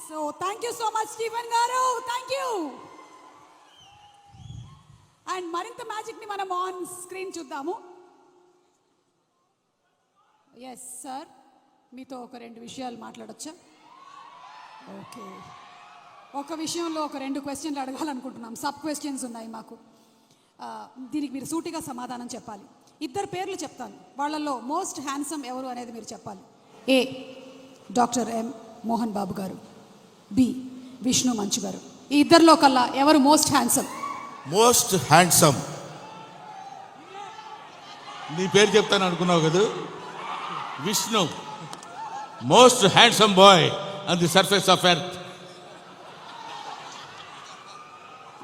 So thank you so much Stephen గారు, thank you. And మరింత magic ని మనం ఆన్ స్క్రీన్ చూద్దాము. ఎస్ సార్, మీతో ఒక 2 విషయాలు మాట్లాడొచ్చా? ఓకే, ఒక విషయంలో ఒక 2 క్వశ్చన్లు అడగాలనుకుంటున్నాం. సబ్ క్వశ్చన్స్ ఉన్నాయి మాకు. దీనికి మీరు సూటిగా సమాధానం చెప్పాలి. 2 పేర్లు చెప్తాను, వాళ్ళల్లో మోస్ట్ హ్యాండ్సమ్ ఎవరు అనేది మీరు చెప్పాలి. ఏ డాక్టర్ ఎం మోహన్ బాబు గారు, బి విష్ణు మంచు గారు. ఈ 2లో కల్లా ఎవరు మోస్ట్ హ్యాండ్సమ్? మోస్ట్ హ్యాండ్సమ్ నీ పేరు చెప్తాను అనుకున్నావు కదా, Vishnu. Most handsome boy on the surface of earth.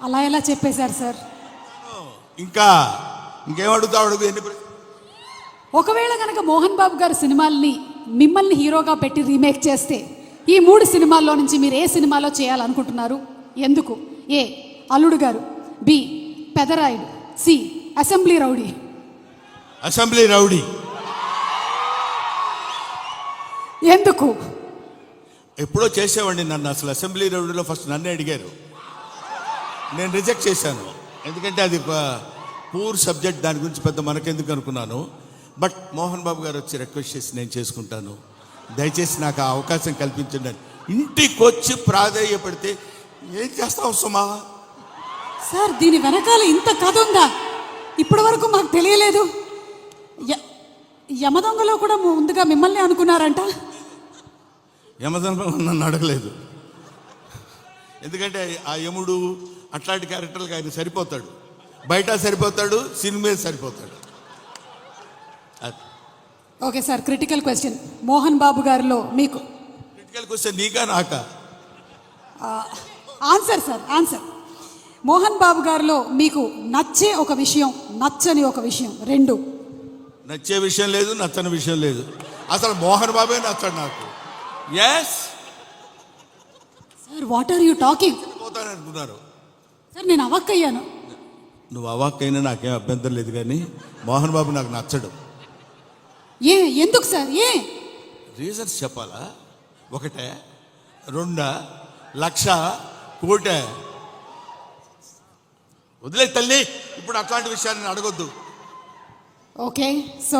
అలా ఎలా చెప్పేశారు సార్? ఇంకేమడుగుతావు? ఒకవేళ కనుక మోహన్ బాబు గారు సినిమాల్ని మిమ్మల్ని హీరోగా పెట్టి రీమేక్ చేస్తే ఈ 3 సినిమాల్లో నుంచి మీరు ఏ సినిమాలో చేయాలనుకుంటున్నారు? ఎందుకు? A Alludu Garu, B Pedarayudu, C assembly rowdy. Assembly rowdy. ఎందుకు? ఎప్పుడో చేసేవాడిని నన్ను. అసలు అసెంబ్లీ రౌడీలో ఫస్ట్ నన్నే అడిగారు, నేను రిజెక్ట్ చేశాను. ఎందుకంటే అది పూర్ సబ్జెక్ట్, దాని గురించి పెద్ద మనకెందుకు అనుకున్నాను. బట్ మోహన్ బాబు గారు వచ్చి రిక్వెస్ట్ చేసి నేను చేసుకుంటాను, దయచేసి నాకు ఆ అవకాశం కల్పించండి అని ఇంటికి వచ్చి ప్రాధేయపడితే ఏం చేస్తావు సుమా? సార్, దీని వెనకాల ఇంత కథ ఉందా? ఇప్పటి వరకు మాకు తెలియలేదు. యమదొంగలో కూడా ముందుగా మిమ్మల్ని అనుకున్నారంట. యమదొంగ నన్ను అడగలేదు, ఎందుకంటే ఆ యముడు అట్లాంటి క్యారెక్టర్లకు ఆయన సరిపోతాడు. బయట సరిపోతాడు, సినిమా సరిపోతాడు. Okay sir, critical question. Mohan బాబు గారిలో మీకు క్రిటికల్ క్వశ్చన్ నీకా నాకా? Answer sir, answer. మోహన్ బాబు గారిలో మీకు నచ్చే ఒక విషయం, నచ్చని ఒక విషయం, 2. నచ్చే విషయం లేదు, నచ్చని విషయం లేదు. అసలు మోహన్ బాబే నచ్చడు నాకు. Yes sir, what are you talking? పోతాననుకున్నారు సార్, నేను అవాక్కయ్యాను. నువ్వు అవాక్కైనా నాకేం అభ్యంతరం లేదు, కానీ మోహన్ బాబు నాకు నచ్చడు. ఎందుకు సార్? రీజన్స్ చెప్పాలా? 1, 2, లక్ష, కోటి? వదిలే తల్లి, ఇప్పుడు అట్లాంటి విషయాన్ని అడగొద్దు. ఓకే, సో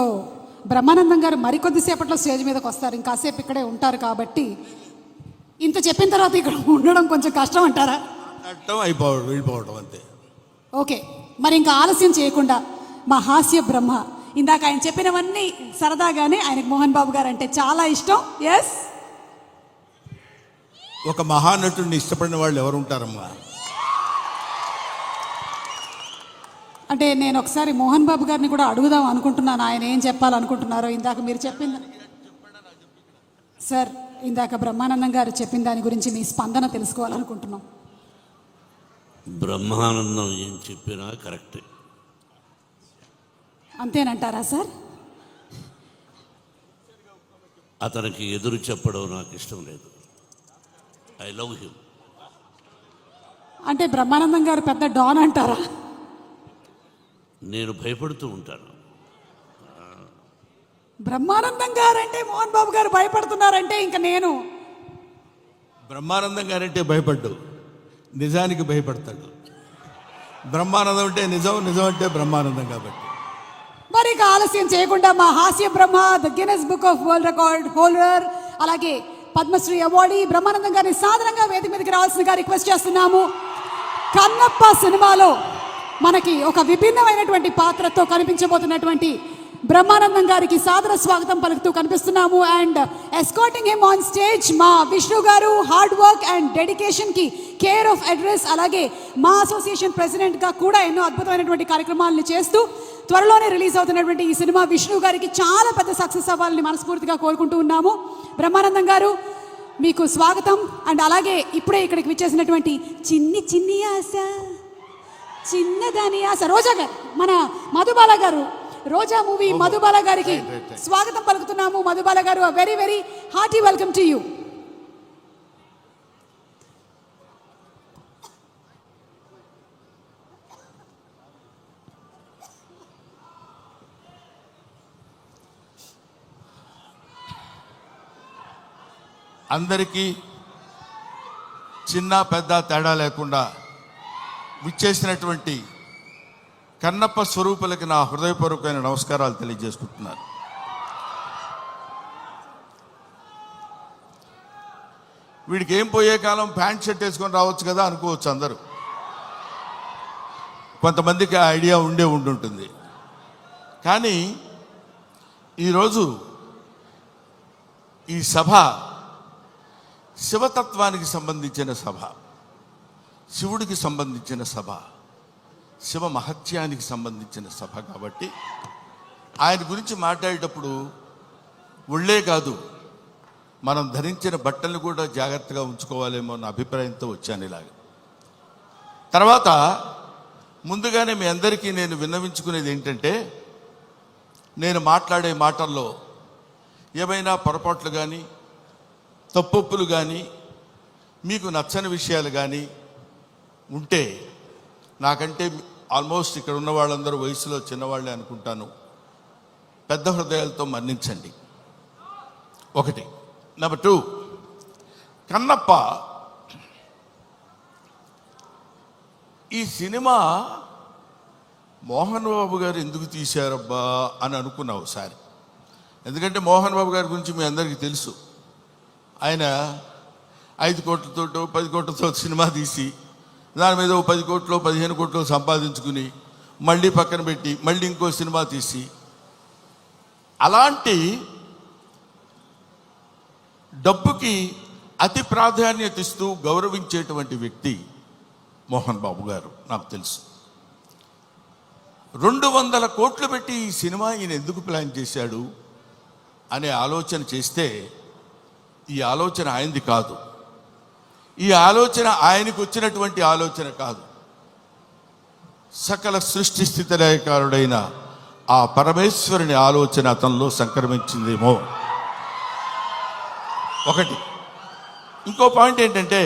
బ్రహ్మానందం గారు మరికొద్దిసేపట్లో స్టేజ్ మీదకి వస్తారు, ఇంకాసేపు ఇక్కడే ఉంటారు. కాబట్టి ఇంత చెప్పిన తర్వాత ఇక్కడ ఉండడం కొంచెం కష్టం అంటారా? వెళ్ళిపోవడం అంతే. ఓకే, మరి ఇంకా ఆలస్యం చేయకుండా మా హాస్య బ్రహ్మ, ఇందాక ఆయన చెప్పినవన్నీ సరదాగానే ఆయనకు మోహన్ బాబు గారు అంటే చాలా ఇష్టం. ఎస్, ఒక మహానటుడిని ఇష్టపడిన వాళ్ళు ఎవరు ఉంటారమ్మా? అంటే నేను ఒకసారి మోహన్ బాబు గారిని కూడా అడుగుదాం అనుకుంటున్నాను, ఆయన ఏం చెప్పాలనుకుంటున్నారో. ఇందాక మీరు చెప్పింది సార్, ఇందాక బ్రహ్మానందం గారు చెప్పిన దాని గురించి మీ స్పందన తెలుసుకోవాలనుకుంటున్నాం. బ్రహ్మానందం ఏం చెప్పినా కరెక్టే. అంతేనంటారా సార్? అతనికి ఎదురు చెప్పడం నాకు ఇష్టం లేదు. I love him. అంటే బ్రహ్మానందం గారు పెద్ద డాన్ అంటారా? నేను భయపడుతూ ఉంటాను. బ్రహ్మానందం గారు అంటే మోహన్ బాబు గారు భయపడుతున్నారంటే ఇంకా నేను బ్రహ్మానందం గారంటే భయపడ్డు, నిజానికి భయపడతాడు. బ్రహ్మానందం అంటే నిజం, నిజం అంటే బ్రహ్మానందం. కాబట్టి మరి ఇక ఆలస్యం చేయకుండా మా హాస్య బ్రహ్మ, the Guinness book of world record holder, అలాగే పద్మశ్రీ అవార్డీ బ్రహ్మానందం గారిని సాధారణంగా వేదిక మీదకి రావాల్సిందిగా రిక్వెస్ట్ చేస్తున్నాము. కన్నప్ప సినిమాలో మనకి ఒక విభిన్నమైనటువంటి పాత్రతో కనిపించబోతున్నటువంటి బ్రహ్మానందం గారికి సాదర స్వాగతం పలుకుతూ కనిపిస్తున్నాము. And escorting him on stage మా Vishnu garu, hard work and డెడికేషన్కి కేర్ ఆఫ్ అడ్రస్, అలాగే మా అసోసియేషన్ ప్రెసిడెంట్గా కూడా ఎన్నో అద్భుతమైనటువంటి కార్యక్రమాలను చేస్తూ త్వరలోనే రిలీజ్ అవుతున్నటువంటి ఈ సినిమా విష్ణు గారికి చాలా పెద్ద సక్సెస్ అవ్వాలని మనస్ఫూర్తిగా కోరుకుంటూ ఉన్నాము. బ్రహ్మానందం గారు, మీకు స్వాగతం. అండ్ అలాగే ఇప్పుడే ఇక్కడికి విచ్చేసినటువంటి చిన్ని ఆశ, చిన్నదాని ఆశ రోజా గారు, మన మధుబాల గారు, రోజా మూవీ మధుబాల గారికి స్వాగతం పలుకుతున్నాము. మధుబాల గారు, very very hearty welcome to you. అందరికీ చిన్న పెద్ద తేడా లేకుండా విచ్చేసినటువంటి కన్నప్ప స్వరూపులకి నా హృదయపూర్వకమైన నమస్కారాలు తెలియజేసుకుంటున్నాను. వీడికి ఏం పోయే కాలం ప్యాంట్ షర్ట్ వేసుకొని రావచ్చు కదా అనుకోవచ్చు అందరూ. కొంతమందికి ఆ ఐడియా ఉండుంటుంది. కానీ ఈరోజు ఈ సభ శివతత్వానికి సంబంధించిన సభ, శివుడికి సంబంధించిన సభ, శివ మహత్యానికి సంబంధించిన సభ కాబట్టి ఆయన గురించి మాట్లాడేటప్పుడు ఒళ్ళే కాదు, మనం ధరించిన బట్టలను కూడా జాగ్రత్తగా ఉంచుకోవాలేమో అన్న అభిప్రాయంతో వచ్చాను ఇలాగ. తర్వాత ముందుగానే మీ అందరికీ నేను విన్నవించుకునేది ఏంటంటే, నేను మాట్లాడే మాటల్లో ఏమైనా పొరపాట్లు కానీ తప్పొప్పులు కానీ మీకు నచ్చని విషయాలు కానీ ఉంటే, నాకంటే ఆల్మోస్ట్ ఇక్కడ ఉన్న వాళ్ళందరూ వయసులో చిన్నవాళ్ళే అనుకుంటాను, పెద్ద హృదయాలతో మన్నించండి. ఒకటి. నెంబర్ 2, కన్నప్ప ఈ సినిమా మోహన్ బాబు గారు ఎందుకు తీశారబ్బా అని అనుకున్నా ఒకసారి. ఎందుకంటే మోహన్ బాబు గారి గురించి మీ అందరికీ తెలుసు. ఆయన 5 కోట్లతో 10 కోట్లతో సినిమా తీసి దాని మీద 10 కోట్లు 15 కోట్లు సంపాదించుకుని మళ్ళీ పక్కన పెట్టి మళ్ళీ ఇంకో సినిమా తీసి, అలాంటి డబ్బుకి అతి ప్రాధాన్యత ఇస్తూ గౌరవించేటువంటి వ్యక్తి మోహన్ బాబు గారు. నాకు తెలుసు 200 కోట్లు పెట్టి ఈ సినిమా ఈయన ఎందుకు ప్లాన్ చేశాడు అనే ఆలోచన చేస్తే, ఈ ఆలోచన ఆయనది కాదు. ఈ ఆలోచన ఆయనకు వచ్చినటువంటి ఆలోచన కాదు. సకల సృష్టి స్థితి లయకారుడైన ఆ పరమేశ్వరుని ఆలోచన అతనిలో సంక్రమించిందేమో. ఒకటి. ఇంకో పాయింట్ ఏంటంటే,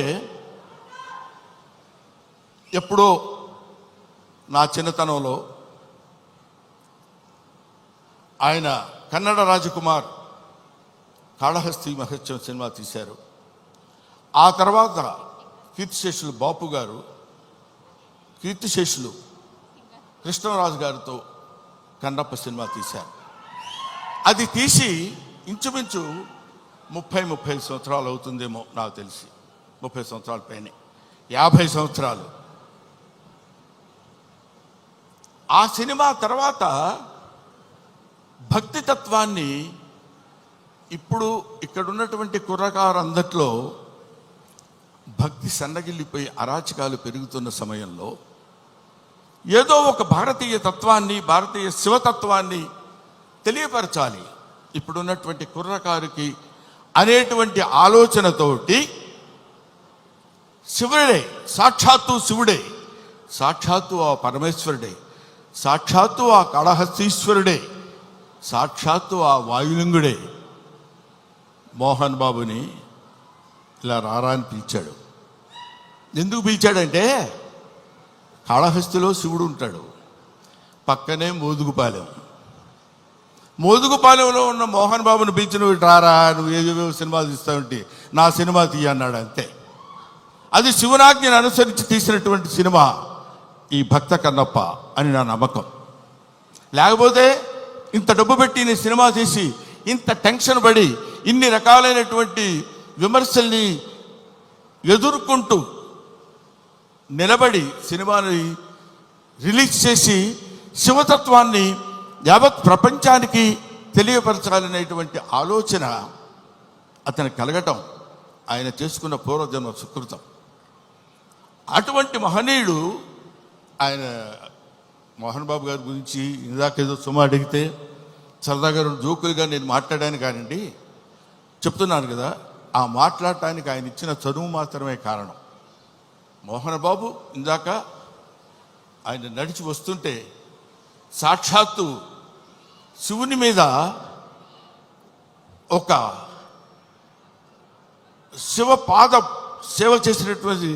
ఎప్పుడో నా చిన్నతనంలో ఆయన కన్నడ రాజకుమార్ కాళహస్తి మహత్యం సినిమా తీశారు. ఆ తర్వాత కీర్తిశేషులు బాపు గారు, కీర్తిశేషులు కృష్ణరాజు గారితో కన్నప్ప సినిమా తీశారు. అది తీసి ఇంచుమించు 30-35 సంవత్సరాలు అవుతుందేమో నాకు తెలిసి. 30 సంవత్సరాల పైనే, 50 సంవత్సరాలు. ఆ సినిమా తర్వాత భక్తి తత్వాన్ని ఇప్పుడు ఇక్కడ ఉన్నటువంటి కుర్రకారందట్లో భక్తి సన్నగిల్లిపోయి అరాచకాలు పెరుగుతున్న సమయంలో ఏదో ఒక భారతీయ తత్వాన్ని, భారతీయ శివతత్వాన్ని తెలియపరచాలి ఇప్పుడున్నటువంటి కుర్రకారుకి అనేటువంటి ఆలోచనతోటి శివుడే, సాక్షాత్తు శివుడే, సాక్షాత్తు ఆ పరమేశ్వరుడే, సాక్షాత్తు ఆ కాళహస్తీశ్వరుడే, సాక్షాత్తు ఆ వాయులింగుడే మోహన్ బాబుని ఇలా రారా అని పిలిచాడు. ఎందుకు పిలిచాడంటే, కాళహస్తిలో శివుడు ఉంటాడు, పక్కనే మోదుగుపాలెంలో ఉన్న మోహన్ బాబుని పిలిచి నువ్వు రారా, నువ్వు ఏవేవో సినిమాలు తీస్తావంటే నా సినిమా తీయ అన్నాడు. అంతే. అది శివనాజ్ఞను అనుసరించి తీసినటువంటి సినిమా ఈ భక్త కన్నప్ప అని నా నమ్మకం. లేకపోతే ఇంత డబ్బు పెట్టి నేను సినిమా తీసి ఇంత టెన్షన్ పడి ఇన్ని రకాలైనటువంటి విమర్శల్ని ఎదుర్కొంటూ నిలబడి సినిమాని రిలీజ్ చేసి శివతత్వాన్ని యావత్ ప్రపంచానికి తెలియపరచాలనేటువంటి ఆలోచన అతను కలగటం ఆయన చేసుకున్న పూర్వజన్మ సుకృతం. అటువంటి మహనీయుడు ఆయన. మోహన్ బాబు గారి గురించి ఇందాకేదో సుమ అడిగితే సరదాగా 2 జోకులుగా నేను మాట్లాడాను కానండి, చెప్తున్నాను కదా, ఆ మాట్లాడటానికి ఆయన ఇచ్చిన చదువు మాత్రమే కారణం. మోహన్ బాబు ఇందాక ఆయన నడిచి వస్తుంటే సాక్షాత్తు శివుని మీద ఒక సేవ చేసినటువంటి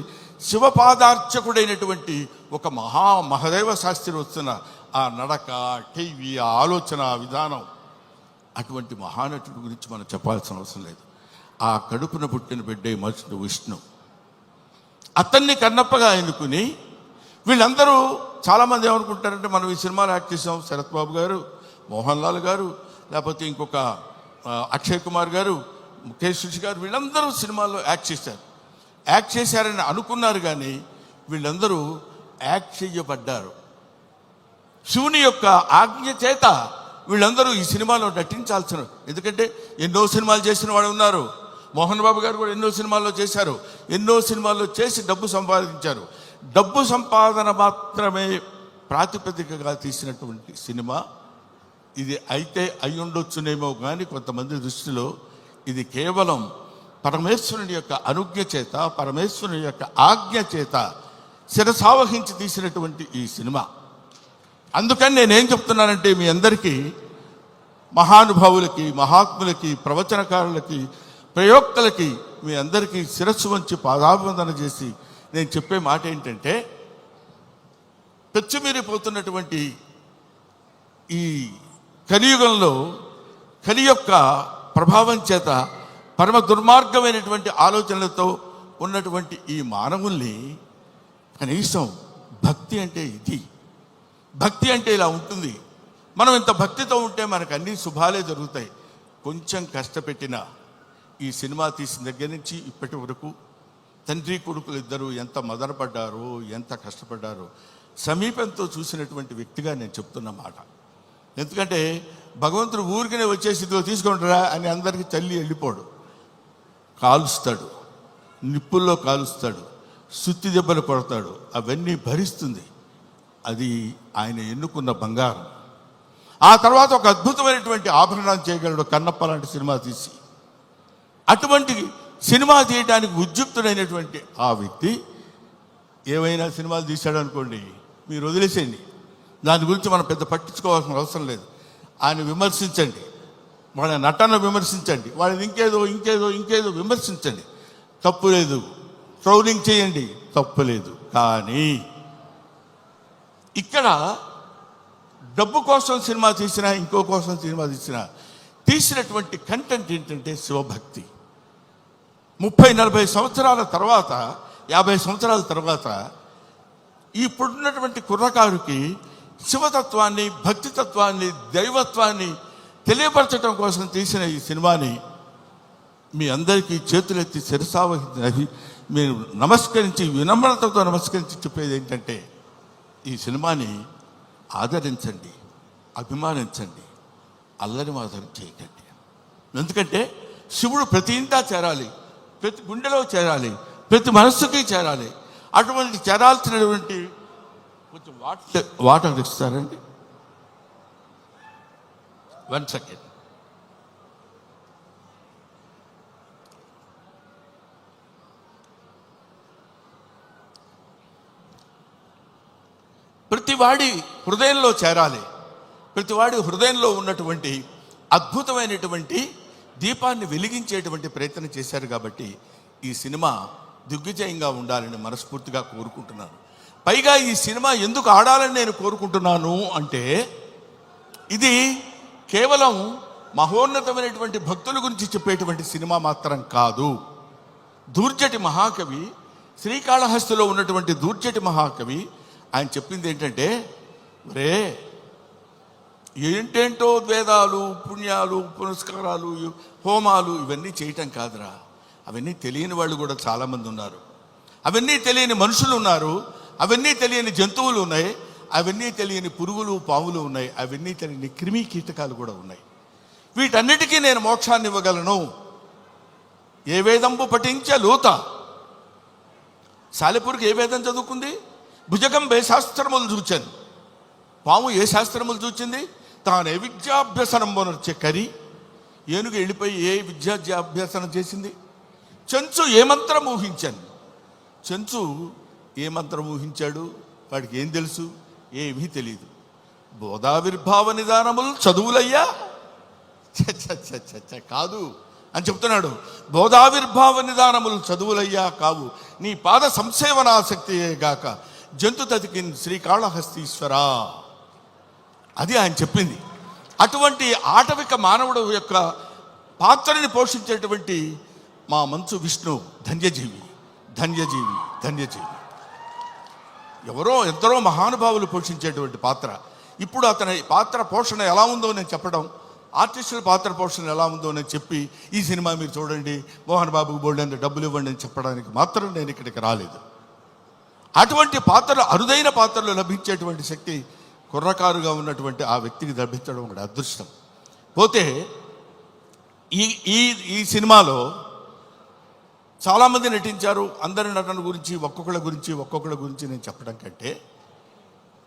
శివపాదార్చకుడైనటువంటి ఒక మహదేవ శాస్త్రి వస్తున్న ఆ నడక, టీవీ, ఆ ఆలోచన విధానం, అటువంటి మహానటుడి గురించి మనం చెప్పాల్సిన అవసరం లేదు. ఆ కడుపున పుట్టిన బిడ్డే విష్ణు. అతన్ని కన్నప్పగా ఎన్నుకుని వీళ్ళందరూ చాలామంది ఏమనుకుంటారంటే మనం ఈ సినిమాలో యాక్ట్ చేసాం, శరత్ బాబు గారు, మోహన్ లాల్ గారు, లేకపోతే ఇంకొక అక్షయ్ కుమార్ గారు, ముఖేష్ రుషి గారు, వీళ్ళందరూ సినిమాల్లో యాక్ట్ చేశారని అనుకున్నారు. కానీ వీళ్ళందరూ యాక్ట్ చేయబడ్డారు. శివుని యొక్క ఆజ్ఞ చేత వీళ్ళందరూ ఈ సినిమాలో నటించాల్సిన, ఎందుకంటే ఎన్నో సినిమాలు చేసిన వాళ్ళు ఉన్నారు. మోహన్ బాబు గారు కూడా ఎన్నో సినిమాల్లో చేశారు. ఎన్నో సినిమాల్లో చేసి డబ్బు సంపాదించారు. డబ్బు సంపాదన మాత్రమే ప్రాతిపదికగా తీసినటువంటి సినిమా ఇది. అయితే అయి ఉండొచ్చునేమో కానీ కొంతమంది దృష్టిలో ఇది కేవలం పరమేశ్వరుని యొక్క అనుజ్ఞ చేత, పరమేశ్వరుని యొక్క ఆజ్ఞ చేత శిరసావహించి తీసినటువంటి ఈ సినిమా. అందుకని నేనేం చెప్తున్నానంటే మీ అందరికీ, మహానుభావులకి, మహాత్ములకి, ప్రవచనకారులకి, ప్రయోక్తలకి మీ అందరికీ శిరస్సు వంచి పాదాభివందన చేసి నేను చెప్పే మాట ఏంటంటే, పెచ్చుమీరిపోతున్నటువంటి ఈ కలియుగంలో కలి యొక్క ప్రభావం చేత పరమ దుర్మార్గమైనటువంటి ఆలోచనలతో ఉన్నటువంటి ఈ మానవుల్ని కనీసం భక్తి అంటే ఇది, భక్తి అంటే ఇలా ఉంటుంది. మనం ఇంత భక్తితో ఉంటే మనకు అన్ని శుభాలే జరుగుతాయి. కొంచెం కష్టపెట్టిన ఈ సినిమా తీసిన దగ్గర నుంచి ఇప్పటి వరకు తండ్రి కొడుకులు ఇద్దరు ఎంత మదనపడ్డారో, ఎంత కష్టపడ్డారో సమీపంతో చూసినటువంటి వ్యక్తిగా నేను చెప్తున్న మాట. ఎందుకంటే భగవంతుడు ఊరికనే వచ్చేసి ఇదిగో తీసుకుంటారా అని అందరికీ తల్లి వెళ్ళిపోడు. కాలుస్తాడు, నిప్పుల్లో కాలుస్తాడు, సుత్తి దెబ్బలు కొడతాడు, అవన్నీ భరిస్తుంది. అది ఆయన ఎన్నుకున్న బంగారం. ఆ తర్వాత ఒక అద్భుతమైనటువంటి ఆభరణాన్ని చేయగలడు కన్నప్ప లాంటి సినిమా తీసి. అటువంటి సినిమా తీయడానికి ఉద్యుక్తుడైనటువంటి ఆ వ్యక్తి ఏవైనా సినిమాలు తీశాడు అనుకోండి, మీరు వదిలేసేయండి, దాని గురించి మనం పెద్ద పట్టించుకోవాల్సిన అవసరం లేదు. ఆయన విమర్శించండి, వాళ్ళ నటన విమర్శించండి, వాళ్ళని ఇంకేదో విమర్శించండి, తప్పు లేదు. ట్రోలింగ్ చేయండి, తప్పు లేదు. కానీ ఇక్కడ డబ్బు కోసం సినిమా తీసినా, ఇంకో కోసం సినిమా తీసినటువంటి కంటెంట్ ఏంటంటే శివభక్తి. 30-40 సంవత్సరాల తర్వాత, 50 సంవత్సరాల తర్వాత ఇప్పుడున్నటువంటి కుర్రకారుకి శివతత్వాన్ని, భక్తితత్వాన్ని, దైవత్వాన్ని తెలియపరచడం కోసం తీసిన ఈ సినిమాని మీ అందరికీ చేతులెత్తి శిరసావహించి మీరు నమస్కరించి, వినమ్రతతో నమస్కరించి చెప్పేది ఏంటంటే, ఈ సినిమాని ఆదరించండి, అభిమానించండి, అల్లరి మాత్రం చేయకండి. ఎందుకంటే శివుడు ప్రతి ఇంటా చేరాలి, ప్రతి గుండెలో చేరాలి, ప్రతి మనస్సుకి చేరాలి. అటువంటి చేరాల్సినటువంటి కొంచెం వాటర్ ఇస్తారండి. 1 సెకండ్. ప్రతివాడి హృదయంలో చేరాలి. ప్రతివాడి హృదయంలో ఉన్నటువంటి అద్భుతమైనటువంటి దీపాన్ని వెలిగించేటువంటి ప్రయత్నం చేశారు. కాబట్టి ఈ సినిమా దిగ్విజయంగా ఉండాలని మనస్ఫూర్తిగా కోరుకుంటున్నాను. పైగా ఈ సినిమా ఎందుకు ఆడాలని నేను కోరుకుంటున్నాను అంటే, ఇది కేవలం మహోన్నతమైనటువంటి భక్తుల గురించి చెప్పేటువంటి సినిమా మాత్రం కాదు. దూర్జటి మహాకవి, శ్రీకాళహస్తిలో ఉన్నటువంటి దూర్జటి మహాకవి ఆయన చెప్పింది ఏంటంటే, రే ఏంటేంటో వేదాలు, పుణ్యాలు, పునస్కారాలు, హోమాలు ఇవన్నీ చేయటం కాదురా. అవన్నీ తెలియని వాళ్ళు కూడా చాలామంది ఉన్నారు. అవన్నీ తెలియని మనుషులు ఉన్నారు. అవన్నీ తెలియని జంతువులు ఉన్నాయి. అవన్నీ తెలియని పురుగులు, పాములు ఉన్నాయి. అవన్నీ తెలియని క్రిమి కీటకాలు కూడా ఉన్నాయి. వీటన్నిటికీ నేను మోక్షాన్ని ఇవ్వగలను. ఏ వేదంబు పఠించ లోత. సాలెపురికి ఏ వేదం చదువుకుంది? భుజగం ఏ శాస్త్రములు చూచాను. పాము ఏ శాస్త్రములు చూచింది? తాను ఏ విద్యాభ్యసనం వచ్చే కరి. ఏనుగు వెళ్ళిపోయి ఏ విద్యాభ్యాసనం చేసింది? చెంచు ఏ మంత్రం ఊహించాను. చెంచు ఏ మంత్రం ఊహించాడు? వాడికి ఏం తెలుసు? ఏమీ తెలియదు. బోధావిర్భావ నిదానములు చదువులయ్యా కాదు అని చెప్తున్నాడు. బోధావిర్భావ నిదానములు చదువులయ్యా కావు, నీ పాద సంసేవనాసక్తియే గాక జంతు తతికి శ్రీకాళహస్తీశ్వరా. అది ఆయన చెప్పింది. అటువంటి ఆటవిక మానవుడు యొక్క పాత్రని పోషించేటువంటి మా మంచు విష్ణు ధన్యజీవి. ధన్యజీవి. ఎవరో ఎందరో మహానుభావులు పోషించేటువంటి పాత్ర. ఇప్పుడు అతని పాత్ర పోషణ ఎలా ఉందో నేను చెప్పడం, ఆర్టిస్టుల పాత్ర పోషణ ఎలా ఉందో నేను చెప్పి ఈ సినిమా మీరు చూడండి, మోహన్ బాబుకు బోల్డెంత డబ్బులు ఇవ్వండి అని చెప్పడానికి మాత్రం నేను ఇక్కడికి రాలేదు. అటువంటి పాత్రలు, అరుదైన పాత్రలు లభించేటువంటి శక్తి కుర్రకారుగా ఉన్నటువంటి ఆ వ్యక్తికి లభించడం ఒక అదృష్టం. పోతే ఈ ఈ ఈ సినిమాలో చాలామంది నటించారు. అందరి నటన గురించి ఒక్కొక్కళ్ళ గురించి నేను చెప్పడం కంటే,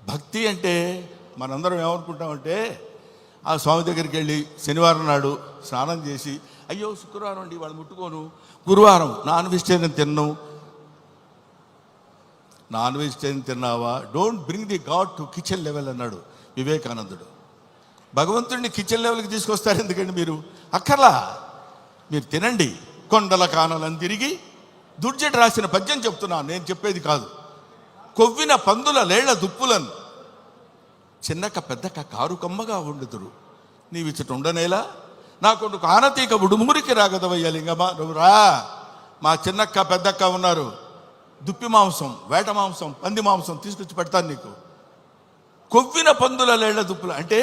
భక్తి అంటే మనందరం ఏమనుకుంటామంటే, ఆ స్వామి దగ్గరికి వెళ్ళి శనివారం నాడు స్నానం చేసి, అయ్యో శుక్రవారం అండి వాళ్ళు ముట్టుకోను, గురువారం నాన్ వెజిటేరియన్ తిన్నావా, don't bring the God to kitchen level అన్నాడు వివేకానందుడు. భగవంతుడిని కిచెన్ లెవెల్కి తీసుకొస్తారు ఎందుకండి మీరు? అక్కర్లా, మీరు తినండి. కొండల కానలను తిరిగి దుర్జటి రాసిన పద్యం చెప్తున్నాను, నేను చెప్పేది కాదు. కొవ్విన పందుల లేళ్ల దుప్పులను చిన్నక పెద్దక కారు కమ్మగా ఉండుదురు, నీవిచ్చట ఉండనేలా నా కొడుకు ఆనతీక ఉడుమురికి రాగదవయ్య లింగమా, నువ్వు రా. మా చిన్నక్క పెద్దక్క ఉన్నారు, దుప్పి మాంసం, వేట మాంసం, పంది మాంసం తీసుకొచ్చి పెడతాను నీకు. కొవ్విన పందుల లేళ్ల దుప్పులు అంటే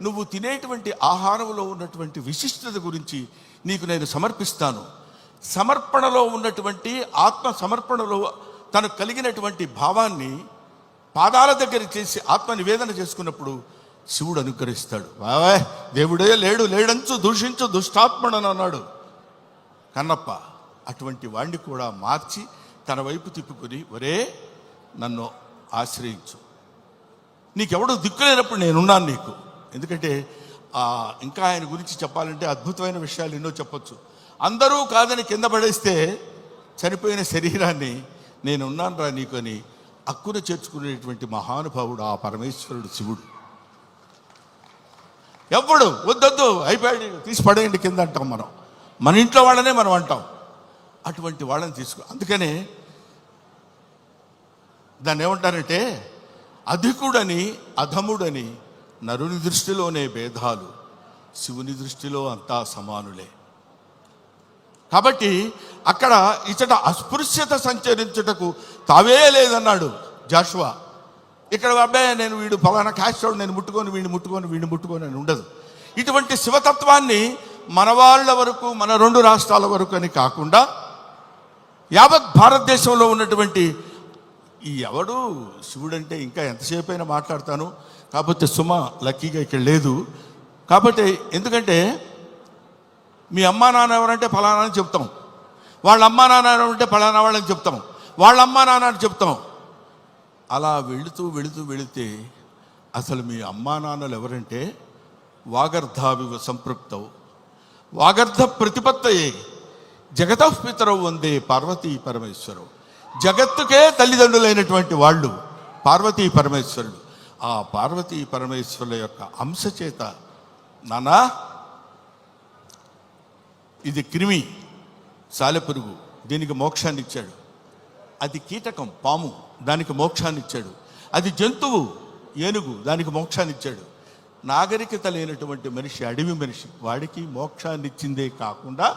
నువ్వు తినేటువంటి ఆహారంలో ఉన్నటువంటి విశిష్టత గురించి నీకు నేను సమర్పిస్తాను. సమర్పణలో ఉన్నటువంటి ఆత్మ సమర్పణలో తనకు కలిగినటువంటి భావాన్ని పాదాల దగ్గర చేసి ఆత్మ నివేదన చేసుకున్నప్పుడు శివుడు అనుగ్రహిస్తాడు. బావా దేవుడే లేడంచు దూషించు దుష్టాత్మడని అన్నాడు కన్నప్ప. అటువంటి వాణ్ణి కూడా మార్చి తన వైపు తిప్పుకొని, ఒరే నన్ను ఆశ్రయించు, నీకెవడో దిక్కులేనప్పుడు నేనున్నాను నీకు. ఎందుకంటే ఇంకా ఆయన గురించి చెప్పాలంటే అద్భుతమైన విషయాలు ఎన్నో చెప్పొచ్చు. అందరూ కాదని కింద పడేస్తే చనిపోయిన శరీరాన్ని నేనున్నాను రా నీకు అని అక్కున చేర్చుకునేటువంటి మహానుభావుడు ఆ పరమేశ్వరుడు శివుడు. ఎవ్వడు వద్దొద్దు అయిపోయాడు తీసి పడేయండి కింద అంటాం మనం, మన ఇంట్లో వాళ్ళనే మనం అంటాం. అటువంటి వాళ్ళని అందుకనే దాన్ని ఏమంటారంటే, అధికుడని అధముడని నరుని దృష్టిలోనే భేదాలు, శివుని దృష్టిలో అంతా సమానులే. కాబట్టి అక్కడ ఇచ్చట అస్పృశ్యత సంచరించుటకు తావే లేదన్నాడు జాషువా. ఇక్కడ అబ్బాయి నేను వీడు ఫలానా క్యాస్ట్ నేను వీడిని ముట్టుకొని అని ఉండదు. ఇటువంటి శివతత్వాన్ని మన వాళ్ళ వరకు, మన 2 రాష్ట్రాల వరకు అని కాకుండా యావత్ భారతదేశంలో ఉన్నటువంటి ఈ ఎవడు శివుడంటే ఇంకా ఎంతసేపు అయినా మాట్లాడతాను. కాకపోతే సుమ లక్కీగా ఇక్కడ లేదు. కాబట్టి ఎందుకంటే మీ అమ్మా నాన్న ఎవరంటే ఫలానా అని చెప్తాం, వాళ్ళ అమ్మా నాన్న ఎవరంటే ఫలానా వాళ్ళని చెప్తాం, వాళ్ళ అమ్మా నాన్న అని చెప్తాం. అలా వెళితే అసలు మీ అమ్మా నాన్నలు ఎవరంటే వాగర్ధావివ సంపృక్తౌ వాగర్ధ ప్రతిపత్తయే జగతః పితరౌ వందే పార్వతీ పరమేశ్వరవు. జగత్తుకే తల్లిదండ్రులైనటువంటి వాళ్ళు పార్వతీ పరమేశ్వరుడు. ఆ పార్వతీ పరమేశ్వరుల యొక్క అంశ చేత, నానా ఇది క్రిమి సాలెపురుగు, దీనికి మోక్షాన్ని ఇచ్చాడు. అది కీటకం పాము, దానికి మోక్షాన్ని ఇచ్చాడు. అది జంతువు ఏనుగు, దానికి మోక్షాన్ని ఇచ్చాడు. నాగరికత లేనటువంటి మనిషి, అడవి మనిషి, వాడికి మోక్షాన్ని ఇచ్చిందే కాకుండా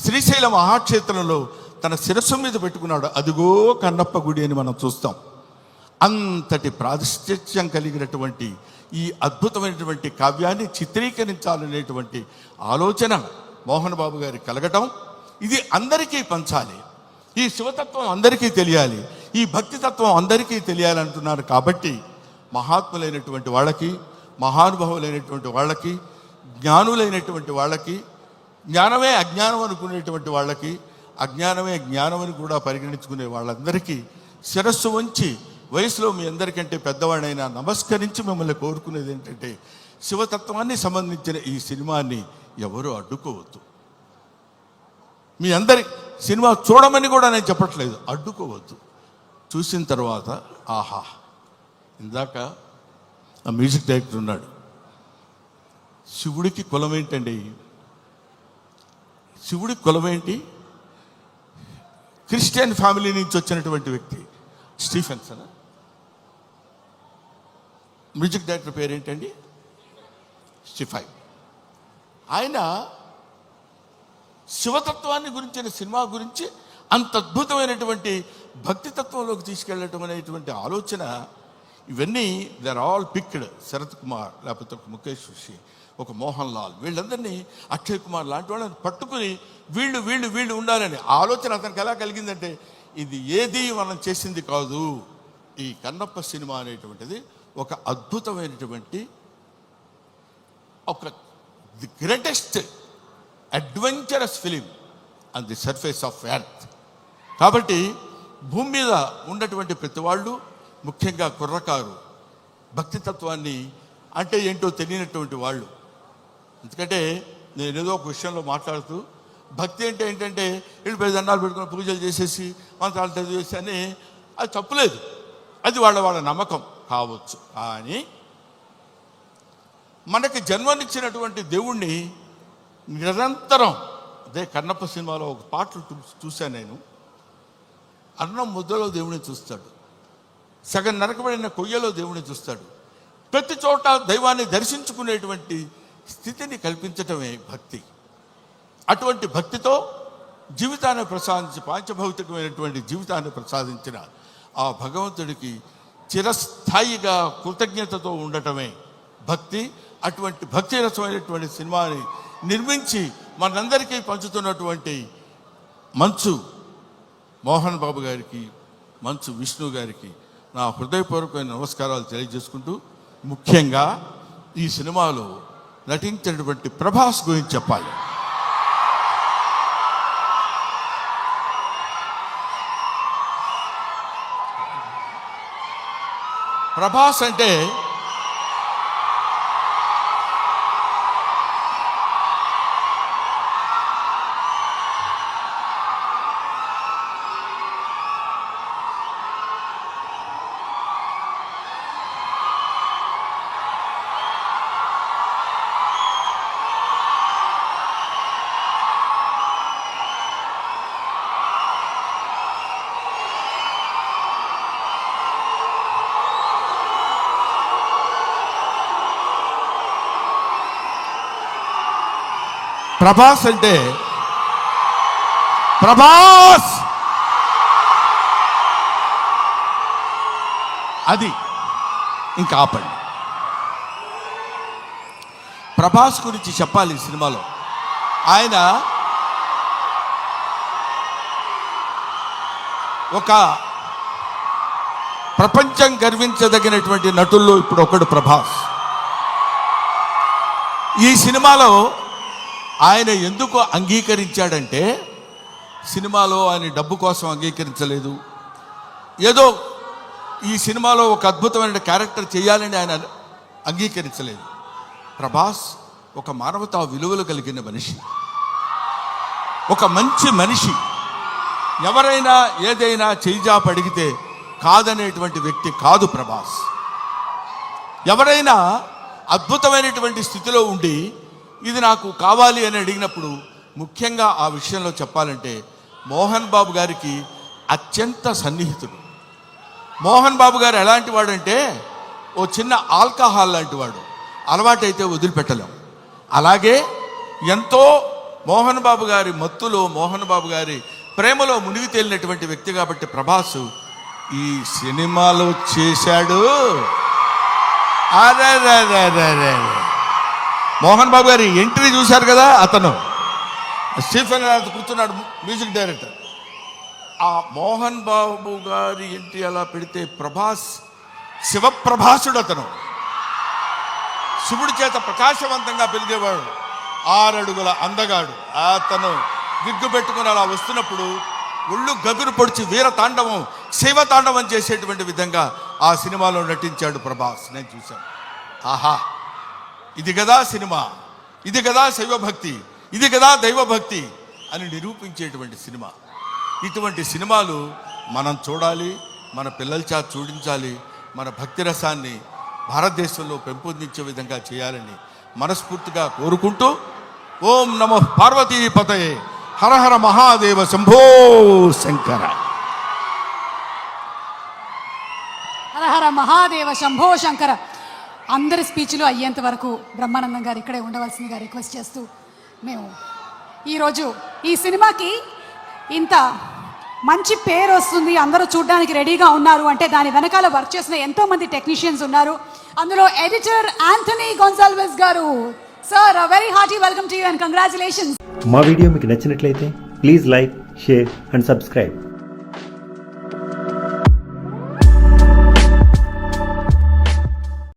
శ్రీశైల మహాక్షేత్రంలో తన శిరస్సు మీద పెట్టుకున్నాడు. అదిగో కన్నప్ప గుడి అని మనం చూస్తాం. అంతటి ప్రాతిష్ఠ్యం కలిగినటువంటి ఈ అద్భుతమైనటువంటి కావ్యాన్ని చిత్రీకరించాలనేటువంటి ఆలోచన మోహన్ బాబు గారి కలగటం, ఇది అందరికీ పంచాలి. ఈ శివతత్వం అందరికీ తెలియాలి, ఈ భక్తితత్వం అందరికీ తెలియాలంటున్నారు. కాబట్టి మహాత్ములైనటువంటి వాళ్ళకి, మహానుభావులైనటువంటి వాళ్ళకి, జ్ఞానులైనటువంటి వాళ్ళకి, జ్ఞానమే అజ్ఞానం అనుకునేటువంటి వాళ్ళకి, అజ్ఞానమే జ్ఞానమని కూడా పరిగణించుకునే వాళ్ళందరికీ శిరస్సు వంచి, వయసులో మీ అందరికంటే పెద్దవాడైనా నమస్కరించి మిమ్మల్ని కోరుకునేది ఏంటంటే, శివతత్వాన్ని సంబంధించిన ఈ సినిమాని ఎవరు అడ్డుకోవద్దు. మీ అందరి సినిమా చూడమని కూడా నేను చెప్పట్లేదు, అడ్డుకోవద్దు. చూసిన తర్వాత ఆహా, ఇందాక ఆ మ్యూజిక్ డైరెక్టర్ ఉన్నాడు, శివుడికి కులం ఏంటండి? శివుడికి కులం ఏంటి? క్రిస్టియన్ ఫ్యామిలీ నుంచి వచ్చినటువంటి వ్యక్తి స్టీఫెన్సన్. మ్యూజిక్ డైరెక్టర్ పేరేంటండి? స్టిఫై. ఆయన శివతత్వాన్ని గురించిన సినిమా గురించి అంత అద్భుతమైనటువంటి భక్తి తత్వంలోకి తీసుకెళ్ళటం అనేటువంటి ఆలోచన, ఇవన్నీ they are all picked. Sarath Kumar, లేకపోతే ఒక ముఖేష్ ఋషి, ఒక మోహన్ లాల్, వీళ్ళందరినీ, అక్షయ్ కుమార్ లాంటి వాళ్ళని పట్టుకుని వీళ్ళు వీళ్ళు వీళ్ళు ఉండాలని ఆలోచన అతనికి ఎలా కలిగిందంటే, ఇది ఏది మనం చేసింది కాదు, ఈ కన్నప్ప సినిమా అనేటువంటిది ఒక అద్భుతమైనటువంటి, ఒక the greatest adventurous film on the surface of earth. కాబట్టి భూమి మీద ఉన్నటువంటి ప్రతి వాళ్ళు, ముఖ్యంగా కుర్రకారు, భక్తితత్వాన్ని అంటే ఏంటో తెలియనటువంటి వాళ్ళు. ఎందుకంటే నేను ఏదో ఒక విషయంలో మాట్లాడుతూ, భక్తి అంటే ఏంటంటే వెళ్ళిపోయి దండాలు పెట్టుకుని పూజలు చేసేసి మంత్రాలు చదివేసి అని, అది తప్పులేదు, అది వాళ్ళ నమ్మకం కావచ్చు. కానీ మనకి జన్మనిచ్చినటువంటి దేవుణ్ణి నిరంతరం, అదే కన్నప్ప సినిమాలో ఒక పాటలు చూశాను నేను, అన్నం ముద్దలో దేవుడిని చూస్తాడు, సగం నరకబడిన కొయ్యలో దేవుడిని చూస్తాడు, ప్రతి చోట దైవాన్ని దర్శించుకునేటువంటి స్థితిని కల్పించటమే భక్తి. అటువంటి భక్తితో జీవితాన్ని ప్రసాదించి, పాంచభౌతికమైనటువంటి జీవితాన్ని ప్రసాదించిన ఆ భగవంతుడికి చిరస్థాయిగా కృతజ్ఞతతో ఉండటమే భక్తి. అటువంటి భక్తి రసమైనటువంటి సినిమాని నిర్మించి మనందరికీ పంచుతున్నటువంటి మంచు మోహన్ బాబు గారికి, మంచు విష్ణు గారికి నా హృదయపూర్వకమైన నమస్కారాలు తెలియజేసుకుంటూ, ముఖ్యంగా ఈ సినిమాలో నటించినటువంటి ప్రభాస్ గురించి చెప్పాలి. ప్రభాస్ అంటే ప్రభాస్ అంటే ప్రభాస్ అది ఇంకా ఆపండి. ప్రభాస్ గురించి చెప్పాలి ఈ సినిమాలో. ఆయన ఒక ప్రపంచం గర్వించదగినటువంటి నటుల్లో ఇప్పుడు ఒకడు ప్రభాస్. ఈ సినిమాలో ఆయన ఎందుకు అంగీకరించాడంటే, సినిమాలో ఆయన డబ్బు కోసం అంగీకరించలేదు, ఏదో ఈ సినిమాలో ఒక అద్భుతమైన క్యారెక్టర్ చేయాలని ఆయన అంగీకరించలేదు. ప్రభాస్ ఒక మానవతా విలువలు కలిగిన మనిషి, ఒక మంచి మనిషి, ఎవరైనా ఏదైనా చేయిజాప అడిగితే కాదనేటువంటి వ్యక్తి కాదు ప్రభాస్. ఎవరైనా అద్భుతమైనటువంటి స్థితిలో ఉండి ఇది నాకు కావాలి అని అడిగినప్పుడు, ముఖ్యంగా ఆ విషయంలో చెప్పాలంటే మోహన్ బాబు గారికి అత్యంత సన్నిహితుడు. మోహన్ బాబు గారు ఎలాంటి వాడంటే, ఓ చిన్న ఆల్కహాల్ లాంటి వాడు, అలవాటైతే వదిలిపెట్టలేం. అలాగే ఎంతో మోహన్ బాబు గారి మత్తులో, మోహన్ బాబు గారి ప్రేమలో మునిగి తేలినటువంటి వ్యక్తి. కాబట్టి ప్రభాస్ ఈ సినిమాలో చేశాడు. అరే మోహన్ బాబు గారి ఎంట్రీ చూశారు కదా, అతను స్టీఫెన్ కూర్చున్నాడు, మ్యూజిక్ డైరెక్టర్. ఆ మోహన్ బాబు గారి ఎంట్రీ అలా పెడితే ప్రభాస్ శివప్రభాసుడు, అతను శివుడి చేత ప్రకాశవంతంగా పెరిగేవాడు, 6 అడుగుల అందగాడు. అతను విగ్గు పెట్టుకుని అలా వస్తున్నప్పుడు ఒళ్ళు గగురు పొడిచి వీర తాండవం, శివ తాండవం చేసేటువంటి విధంగా ఆ సినిమాలో నటించాడు ప్రభాస్. నేను చూశాను. ఆహా, ఇది కదా సినిమా, ఇది కదా శైవభక్తి, ఇది కదా దైవభక్తి అని నిరూపించేటువంటి సినిమా. ఇటువంటి సినిమాలు మనం చూడాలి, మన పిల్లల చేత చూడించాలి, మన భక్తి రసాన్ని భారతదేశంలో పెంపొందించే విధంగా చేయాలని మనస్ఫూర్తిగా కోరుకుంటూ, ఓం నమో పార్వతీపతయే, హర హర మహాదేవ, శంభో శంకర. హర హర మహాదేవ, శంభో శంకర. అందరి స్పీచ్లు అయ్యేంత వరకు బ్రహ్మానందం గారు ఇక్కడే ఉండవలసిందిగా రిక్వెస్ట్ చేస్తూ, మేము ఈరోజు ఈ సినిమాకి ఇంత మంచి పేరు వస్తుంది, అందరూ చూడడానికి రెడీగా ఉన్నారు అంటే దాని వెనకాల వర్క్ చేసిన ఎంతో మంది టెక్నీషియన్స్ ఉన్నారు. అందులో ఎడిటర్ యాంథనీ గొన్సాల్వెస్ గారు. Sir, very hearty welcome to you and congratulations. మా వీడియో మీకు నచ్చినట్లయితే please like, share and subscribe.